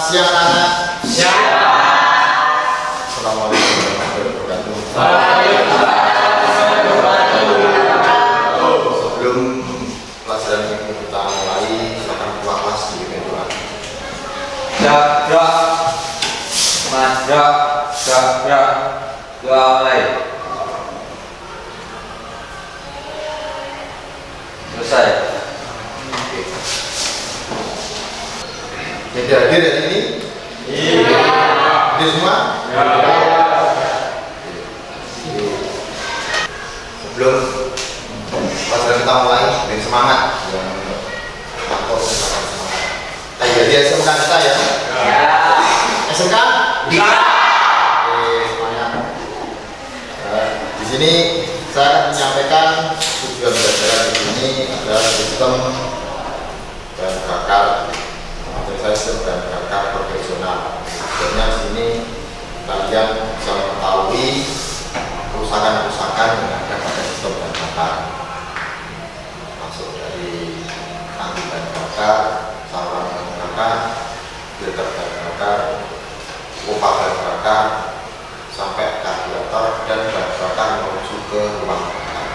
siang anak. Siang. Assalamualaikum warahmatullahi wabarakatuh. Sebelum pelajaran ini kita mulai, silakan keluar kelas di meja. Gerak, mas, gerak, mulai. Selesai. Jadi hadir hari ini? Iya. Hadir semua? Ya. Sebelum pelajaran kita mulai, dengan semangat. Takut semangat. Jadi SMK kita ya? Ya. SMK? Ya. Oke, semangat. Di sini saya akan menyampaikan tujuan pelajaran di sini adalah sistem bahan bakar. Saya sistem bahan bakar profesional. Sebenarnya di sini kalian bisa mengetahui kerusakan-kerusakan yang ada pada sistem bahan bakar, masuk dari tangki bahan bakar, saluran bahan bakar, filter bahan bakar, pompa bahan bakar, sampai karburator dan bahan bakar menuju ke ruang bakar.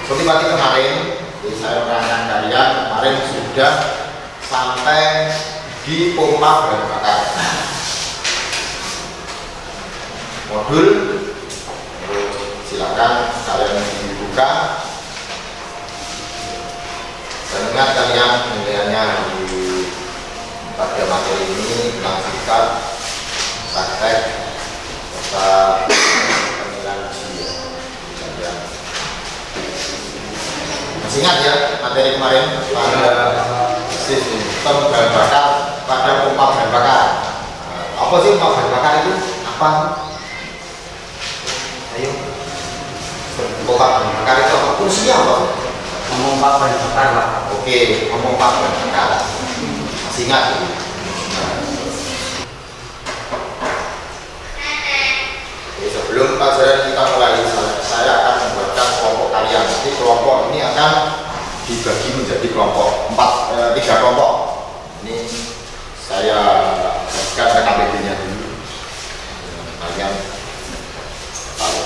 Seperti pagi kemarin, saya menerangkan kalian kemarin sudah sampai di pompa bahan bakar. Modul, silakan kalian dibuka. Dan ingat kalian penilaiannya pada materi ini tentang singkat, praktek, serta penilaian uji. Masih ingat ya materi kemarin pada sistem bahan bakar pada pompa bahan bakar. Apa sih pompa bahan bakar itu? Apa? Ayo. Pompa bahan bakar itu apa? Fungsinya apa? Memompa bahan bakar, Pak. Oke, memompa bahan bakar. Masih ingat? Oke, sebelum pelajaran kita mulai, saya akan membuatkan kelompok kalian. Nanti kelompok ini akan dibagi menjadi kelompok 3 kelompok. Ini saya bagikan KKBD-nya dulu. Kalian tahu.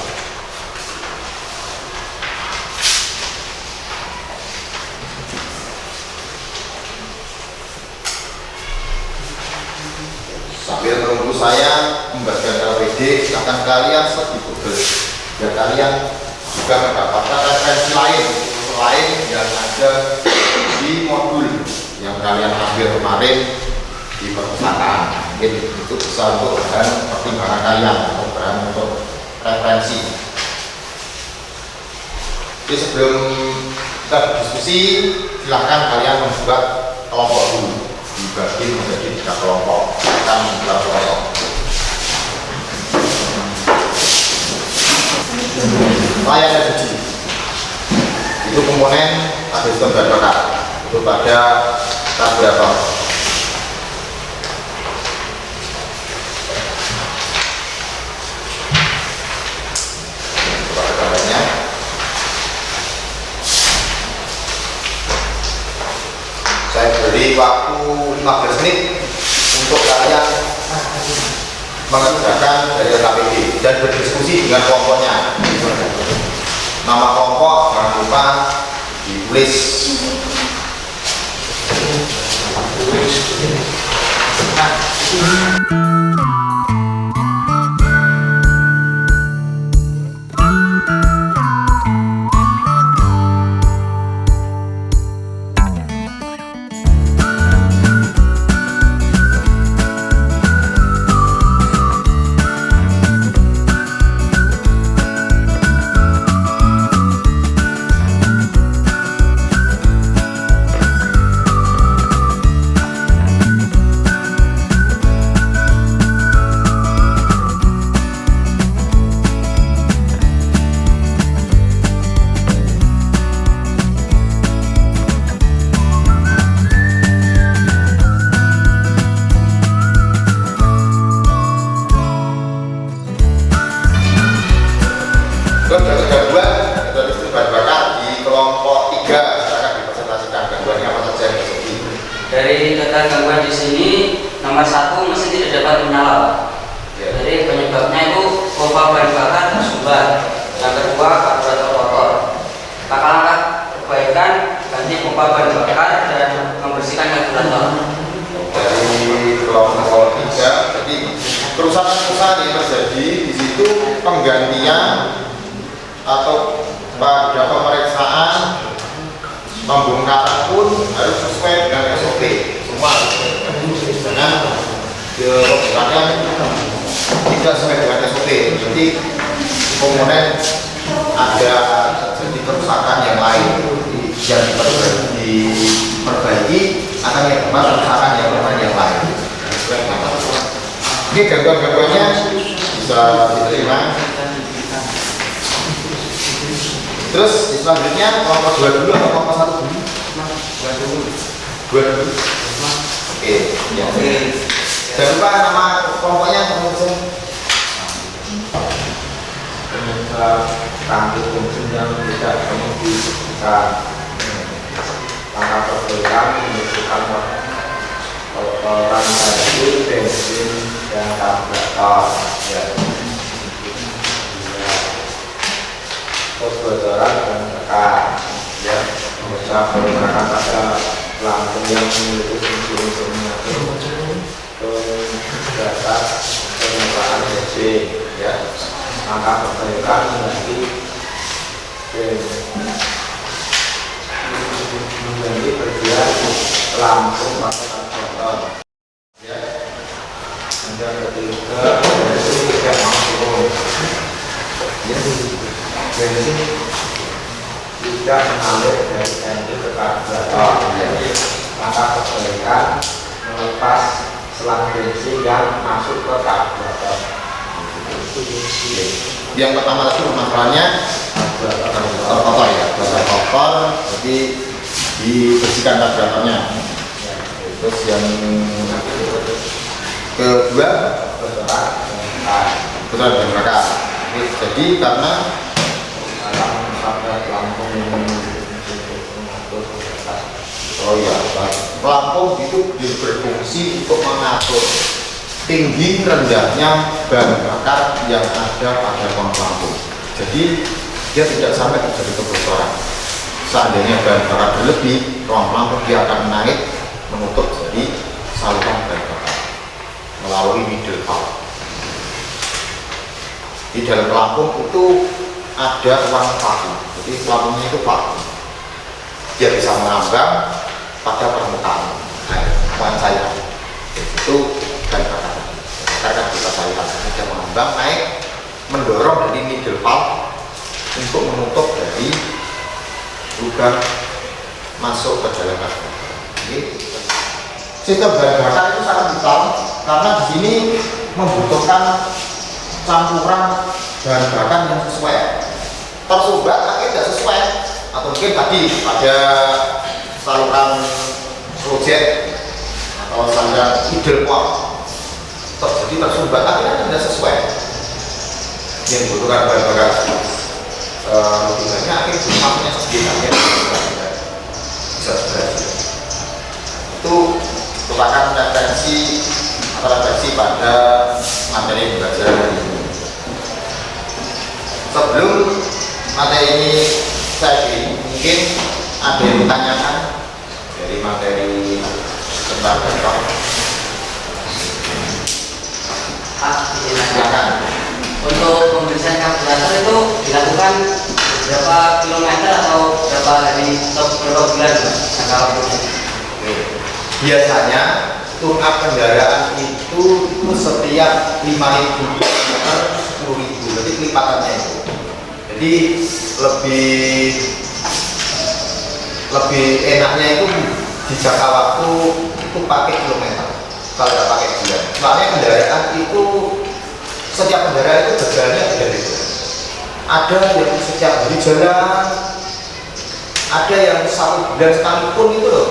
Sambil menunggu saya membagikan KKBD, silakan kalian search di Google biar kalian juga mendapatkan referensi lain selain yang ada di modul yang kalian ambil kemarin di perpustakaan. Mungkin itu bisa untuk bahan pertimbangan kalian atau bahan untuk referensi. Jadi sebelum kita berdiskusi, silahkan kalian membuat kelompok dulu, dibagi menjadi 3 kelompok. Kita membuat kelompok. Layak dan uji itu komponen pada sistem bahan bakar itu pada karburator. Pada gambarnya saya beri waktu 15 menit untuk kalian mengerjakan dari KPD dan berdiskusi dengan kelompoknya. Nama kelompok jangan lupa ditulis. Dari data gangguan di sini, nomor 1 mesin tidak dapat menyala, Pak. Jadi penyebabnya itu pompa bahan bakar tersumbat. Yang kedua, karburator kotor. Langkah-langkah perbaikan ganti pompa bahan bakar dan membersihkan karburator. Dari kelompok 3, jadi kerusakan-kerusakan yang terjadi di situ penggantian atau pada pemeriksaan pembongkaran pun harus sesuai dengan SOP semua karena pembongkarannya tidak sesuai dengan SOP, jadi komponen ada terjadi kerusakan yang lain yang diperbaiki akan yang kerusakan yang lain. Ini gangguan-gangguannya bisa diterima. Terus selanjutnya kelompok 2 dulu atau kelompok 1 dulu? 2 dulu. Oke, ya. Jangan lupa nama kelompoknya langsung. Penyebab tangki bensin yang tidak menunjukkan langkah perbaikan menunjukkan kotoran dari bensin dan karburator. Ya. Kebocoran dan tekan, ya, bisa menggunakan pada lampu yang memiliki fungsi untuk mengatur data penyewaan bensin, ya. Langkah perbaikan mengganti bagian lampu pada karburator, ya. Dan yang ketiga, bensin tidak mampu, ya. Bensin tidak mengalir dari engine ke karburator. Jadi langkah perbaikan melepas selang bensin yang masuk ke karburator. Yang pertama tadi permasalahannya karburator kotor ya, karburator kotor, jadi dibersihkan karburatornya. Terus yang kedua kebocoran bahan bakar. Jadi karena pelampung itu berfungsi untuk mengatur tinggi rendahnya bahan bakar yang ada pada ruang pelampung. Jadi dia tidak sampai terjadi kebocoran. Seandainya bahan bakar berlebih, ruang pelampung dia akan naik menutup jadi saluran bahan bakar melalui middle valve. Di dalam pelampung itu ada ruang vakum, jadi pelampungnya itu vakum. Dia bisa mengambang pada permukaan air, permukaan cairan. Itu bahan bakar. Karena bisa cairan, dia mengambang naik, mendorong dari middle valve untuk menutup dari lubang masuk ke dalam karburator. Sistem bahan bakar itu sangat vital karena di sini membutuhkan campuran bahan bakar yang sesuai. Tersumbat tapi tidak sesuai, atau mungkin tadi pada saluran projet atau saluran idle port terjadi tersumbat akhirnya tidak sesuai yang dibutuhkan bahan bakar. Lebih banyak akhirnya masuknya sekitarnya bisa berhasil. Itu merupakan referensi atau referensi pada materi pembelajaran ini. Sebelum materi ini saya beri, mungkin ada yang ditanyakan dari materi tentang bentrok. Silakan. Untuk pembersihan karburator itu dilakukan berapa kilometer atau berapa hari atau berapa bulan, jangka waktunya? Biasanya tune up kendaraan itu setiap 5.000 km 10.000, jadi kelipatannya itu. Jadi lebih enaknya itu di jangka waktu itu pakai kilometer kalau tidak pakai bulan. Soalnya kendaraan itu setiap kendaraan itu berjalannya beda-beda. Ada yang setiap hari jalan, ada yang 1 bulan sekalipun itu loh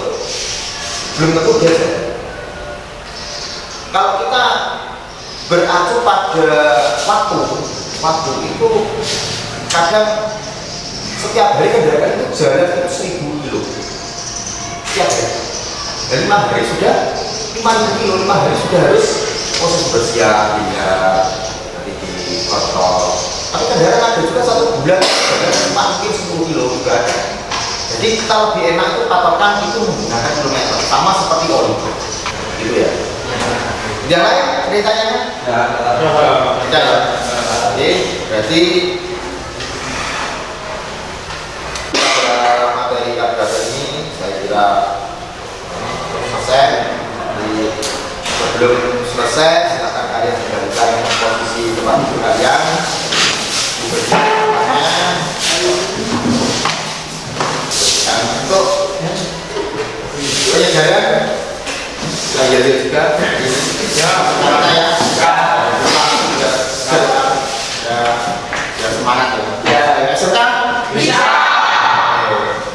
belum tentu dia jalan. Kalau kita beracu pada waktu itu kadang setiap hari kendaraan itu jalan itu 1.000 kilo setiap hari. Dan 5 hari sudah 5 kilo, 5 hari sudah harus proses bersiap, pindah, nanti dikotor. Tapi kendaraan ada juga 1 bulan, mungkin 10 kilo juga ada. Jadi kita lebih enak itu patokan itu menggunakan kilometer, sama seperti oli, gitu ya. Yang lain ceritanya? Tidak ya. Oke, berarti pada materi karbohidrat ini saya kira selesai. Sebelum selesai, silakan kalian kembalikan posisi tempat duduk kalian. Dibersihkan tempatnya. Dan untuk penyegaran, saya jadi juga. Ya, ya semangat ya. Ya, SMK bisa.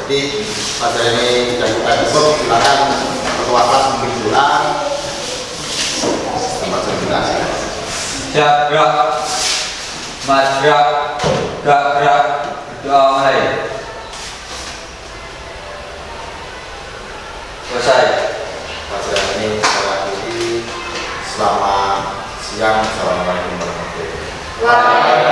Jadi pada ini kita cukup, silakan ketua kelas mungkin pulang. Tempat presentasi. Gerak, mas gerak, gerak, doa mulai. Selesai. Pelajaran ini saya akhiri. Selamat siang. Assalamualaikum warahmatullahi wabarakatuh.